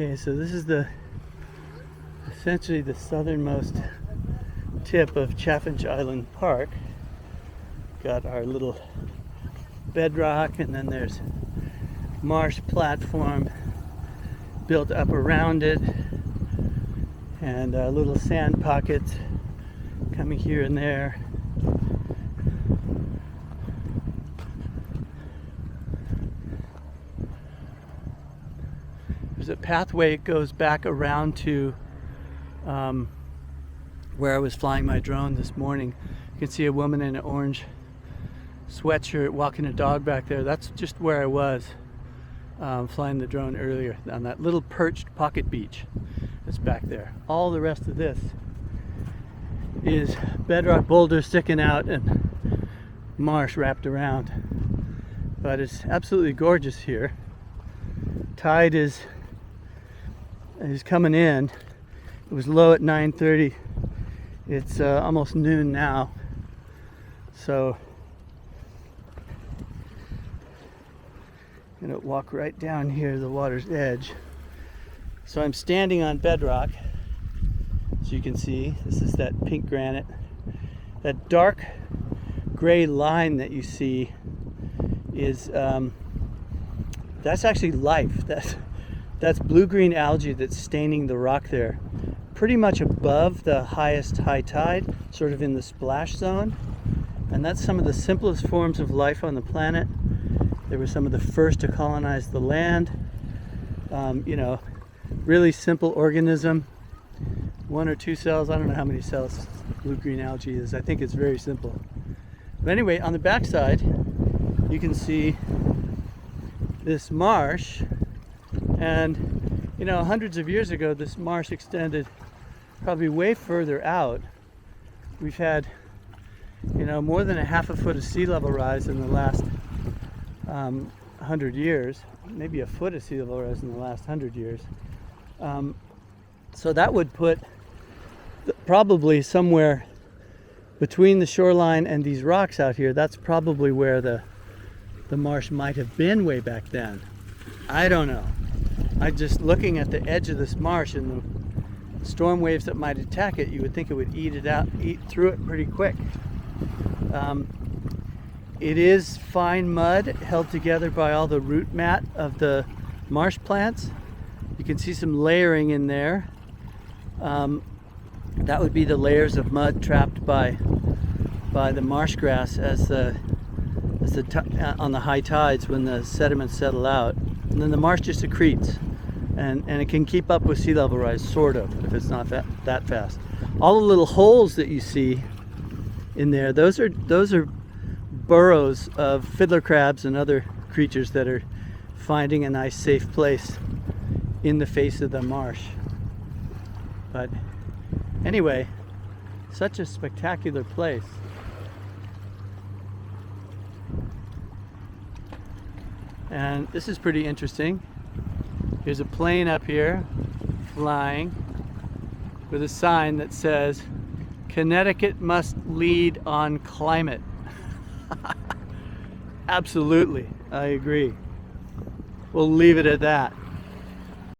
Okay, so this is essentially the southernmost tip of Chaffinch Island Park. Got our little bedrock, and then there's marsh platform built up around it, and little sand pockets coming here and there. There's a pathway that goes back around to where I was flying my drone this morning. You can see a woman in an orange sweatshirt walking a dog back there. That's just where I was flying the drone earlier, on that little perched pocket beach that's back there. All the rest of this is bedrock boulders sticking out and marsh wrapped around. But it's absolutely gorgeous here. Tide is coming in. It was low at 9:30. It's almost noon now. So I'm gonna walk right down here to the water's edge. So I'm standing on bedrock, as you can see. This is that pink granite. That dark gray line that you see is that's actually life. That's blue-green algae that's staining the rock there, pretty much above the highest high tide, sort of in the splash zone. And that's some of the simplest forms of life on the planet. They were some of the first to colonize the land. Really simple organism. 1 or 2 cells. I don't know how many cells blue-green algae is. I think it's very simple. But anyway, on the backside, you can see this marsh. And hundreds of years ago, this marsh extended probably way further out. We've had more than a half a foot of sea level rise in the last 100 years, maybe a foot of sea level rise in the last 100 years. So that would put probably somewhere between the shoreline and these rocks out here. That's probably where the marsh might have been way back then. I don't know. I just looking at the edge of this marsh and the storm waves that might attack it, you would think it would eat through it pretty quick. It is fine mud held together by all the root mat of the marsh plants. You can see some layering in there. That would be the layers of mud trapped by the marsh grass on the high tides when the sediments settle out. And then the marsh just accretes, and it can keep up with sea level rise, sort of, if it's not that fast. All the little holes that you see in there, those are burrows of fiddler crabs and other creatures that are finding a nice safe place in the face of the marsh. But anyway, such a spectacular place. And this is pretty interesting. Here's a plane up here flying with a sign that says, "Connecticut must lead on climate." Absolutely, I agree. We'll leave it at that.